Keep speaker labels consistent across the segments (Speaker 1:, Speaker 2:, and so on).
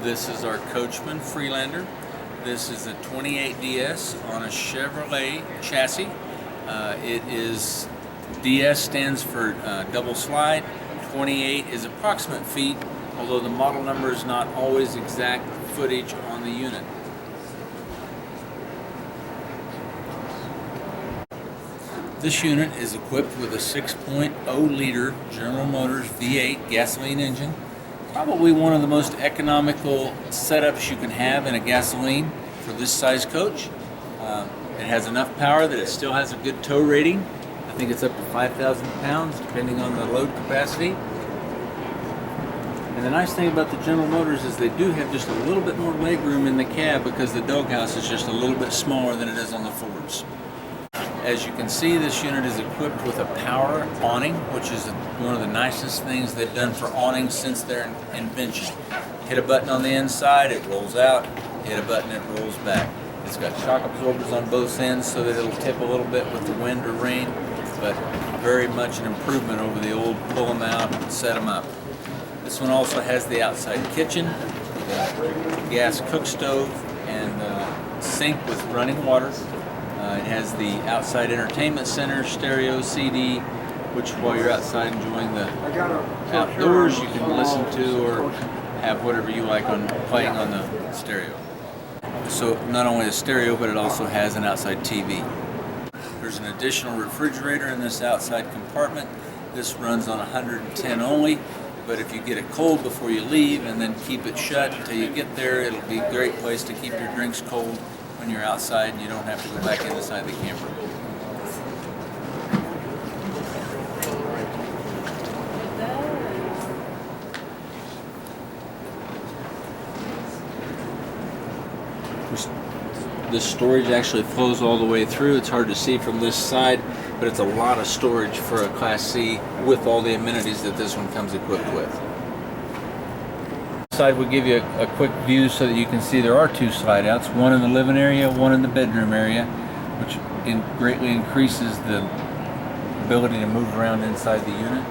Speaker 1: This is our Coachman Freelander. This is a 28 DS on a Chevrolet chassis. DS stands for double slide. 28 is approximate feet, although the model number is not always exact footage on the unit. This unit is equipped with a 6.0 liter General Motors V8 gasoline engine. Probably one of the most economical setups you can have in a gasoline for this size coach. It has enough power that it still has a good tow rating. I think it's up to 5,000 pounds depending on the load capacity. And the nice thing about the General Motors is they do have just a little bit more leg room in the cab because the doghouse is just a little bit smaller than it is on the Fords. As you can see, this unit is equipped with a power awning, which is one of the nicest things they've done for awnings since their invention. Hit a button on the inside, it rolls out. Hit a button, it rolls back. It's got shock absorbers on both ends so that it'll tip a little bit with the wind or rain, but very much an improvement over the old pull them out and set them up. This one also has the outside kitchen, the gas cook stove, and sink with running water. It has the outside entertainment center, stereo, CD, which while you're outside enjoying the outdoors, you can listen to or have whatever you like on playing on the stereo. So not only a stereo, but it also has an outside TV. There's an additional refrigerator in this outside compartment. This runs on 110 only, but if you get it cold before you leave and then keep it shut until you get there, it'll be a great place to keep your drinks cold when you're outside and you don't have to go back inside the camper. This storage actually flows all the way through. It's hard to see from this side, but it's a lot of storage for a Class C with all the amenities that this one comes equipped with. Side will give you a quick view so that you can see there are two slide outs, one in the living area, one in the bedroom area, which greatly increases the ability to move around inside the unit.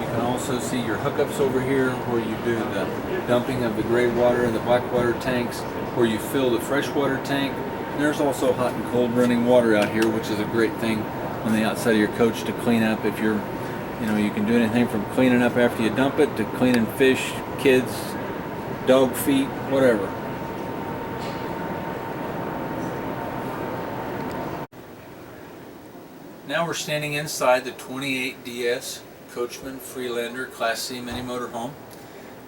Speaker 1: You can also see your hookups over here where you do the dumping of the gray water and the black water tanks, where you fill the freshwater tank. And there's also hot and cold running water out here, which is a great thing on the outside of your coach to clean up. If you're, you can do anything from cleaning up after you dump it to cleaning fish, kids, dog feet, whatever. Now we're standing inside the 28 DS Coachman Freelander Class C mini motorhome.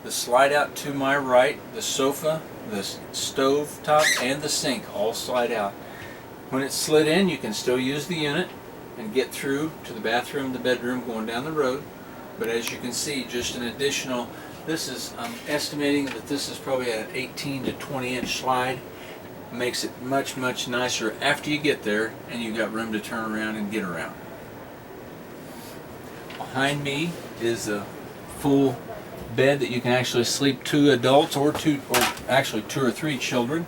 Speaker 1: The slide out to my right, the sofa, the stove top, and the sink all slide out. When it's slid in, you can still use the unit and get through to the bathroom, the bedroom, going down the road. But as you can see, just an additional, I'm estimating that this is probably an 18 to 20 inch slide. Makes it much, much nicer after you get there and you've got room to turn around and get around. Behind me is a full bed that you can actually sleep two adults or actually two or three children.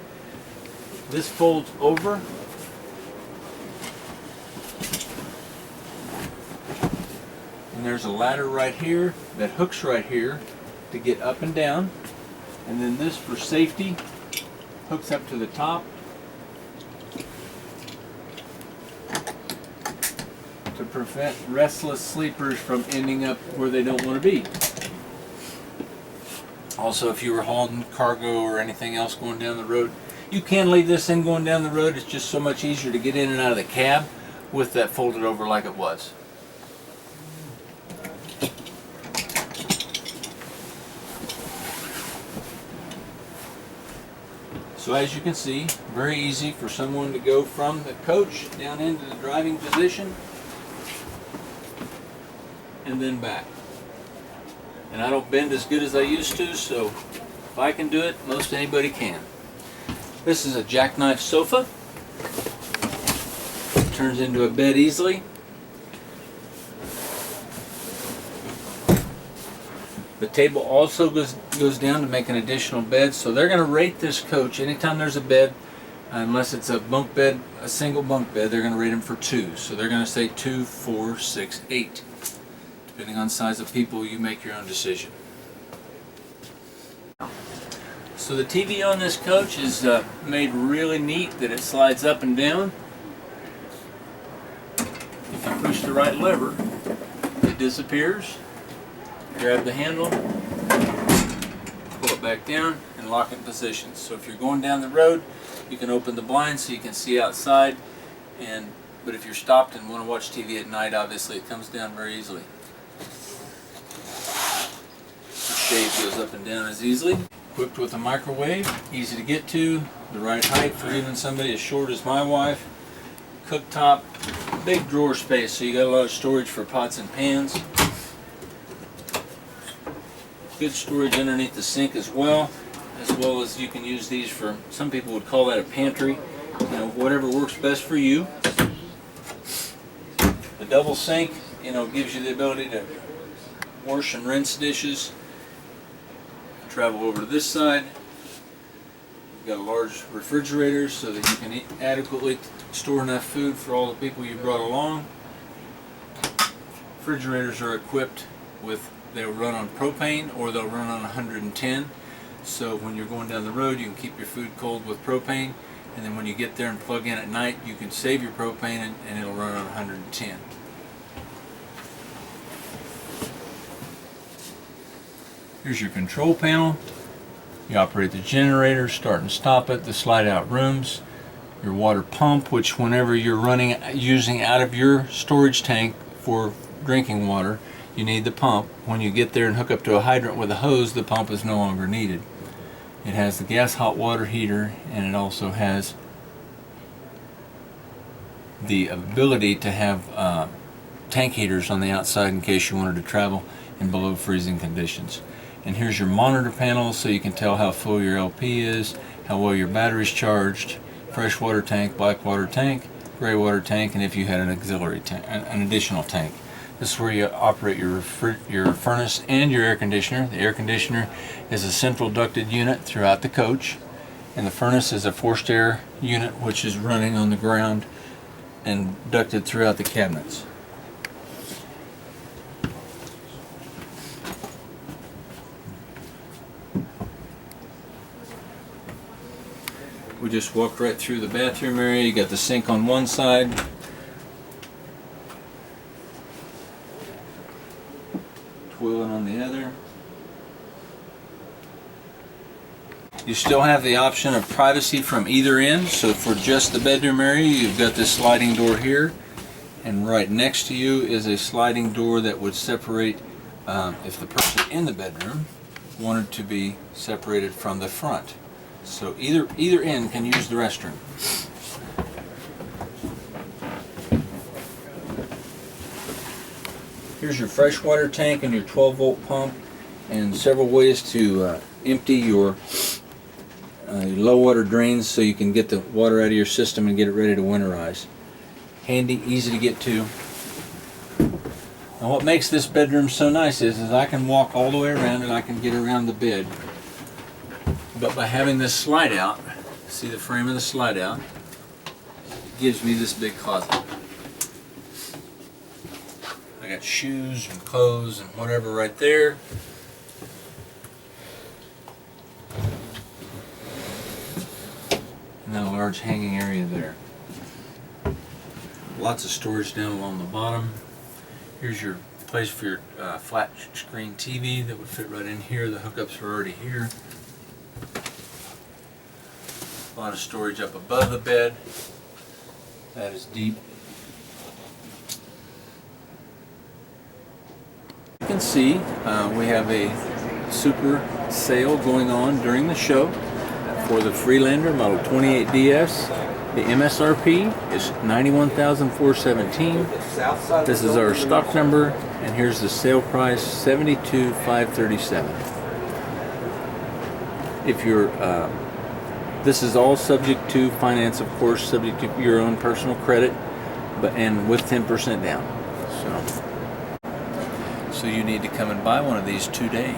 Speaker 1: This folds over. And there's a ladder right here that hooks right here to get up and down. And then this, for safety, hooks up to the top to prevent restless sleepers from ending up where they don't want to be. Also, if you were hauling cargo or anything else going down the road, you can leave this in going down the road. It's just so much easier to get in and out of the cab with that folded over like it was. So as you can see, very easy for someone to go from the coach down into the driving position and then back. And I don't bend as good as I used to, so if I can do it, most anybody can. This is a jackknife sofa. It turns into a bed easily. The table also goes down to make an additional bed, so they're going to rate this coach anytime there's a bed, unless it's a bunk bed, a single bunk bed, they're going to rate them for 2. So they're going to say 2, 4, 6, 8. Depending on the size of people, you make your own decision. So the TV on this coach is made really neat that it slides up and down. If you push the right lever, it disappears. Grab the handle, pull it back down, and lock it in position. So if you're going down the road, you can open the blinds so you can see outside. But if you're stopped and want to watch TV at night, obviously it comes down very easily. The shade goes up and down as easily. Equipped with a microwave, easy to get to, the right height for even somebody as short as my wife. Cooktop, big drawer space, so you got a lot of storage for pots and pans. Good storage underneath the sink as well as you can use these for, some people would call that a pantry, whatever works best for you. The double sink, gives you the ability to wash and rinse dishes. Travel over to this side. You've got a large refrigerator so that you can adequately store enough food for all the people you brought along. Refrigerators are equipped with, they'll run on propane or they'll run on 110. So when you're going down the road, you can keep your food cold with propane, and then when you get there and plug in at night, you can save your propane and it'll run on 110. Here's your control panel. You operate the generator, start and stop it, the slide out rooms, your water pump, which whenever you're using out of your storage tank for drinking water, you need the pump. When you get there and hook up to a hydrant with a hose, the pump is no longer needed. It has the gas hot water heater, and it also has the ability to have tank heaters on the outside in case you wanted to travel in below freezing conditions. And here's your monitor panel so you can tell how full your LP is, how well your battery's charged, fresh water tank, black water tank, gray water tank, and if you had an auxiliary tank, an additional tank. This is where you operate your furnace and your air conditioner. The air conditioner is a central ducted unit throughout the coach, and the furnace is a forced air unit which is running on the ground and ducted throughout the cabinets. We just walked right through the bathroom area. You got the sink on one side, toilet on the other. You still have the option of privacy from either end. So for just the bedroom area, you've got this sliding door here, and right next to you is a sliding door that would separate if the person in the bedroom wanted to be separated from the front. So either end can use the restroom. Here's your freshwater tank and your 12-volt pump, and several ways to empty your low water drains so you can get the water out of your system and get it ready to winterize. Handy, easy to get to. And what makes this bedroom so nice is I can walk all the way around and I can get around the bed. But by having this slide out, see the frame of the slide out, it gives me this big closet. I got shoes and clothes and whatever right there. And then a large hanging area there. Lots of storage down along the bottom. Here's your place for your flat screen TV that would fit right in here. The hookups are already here. A lot of storage up above the bed. That is deep. You can see we have a super sale going on during the show for the Freelander Model 28DS. The MSRP is $91,417. This is our stock number, and here's the sale price, $72,537. If you're this is all subject to finance, of course, subject to your own personal credit, and with 10% down. So you need to come and buy one of these today.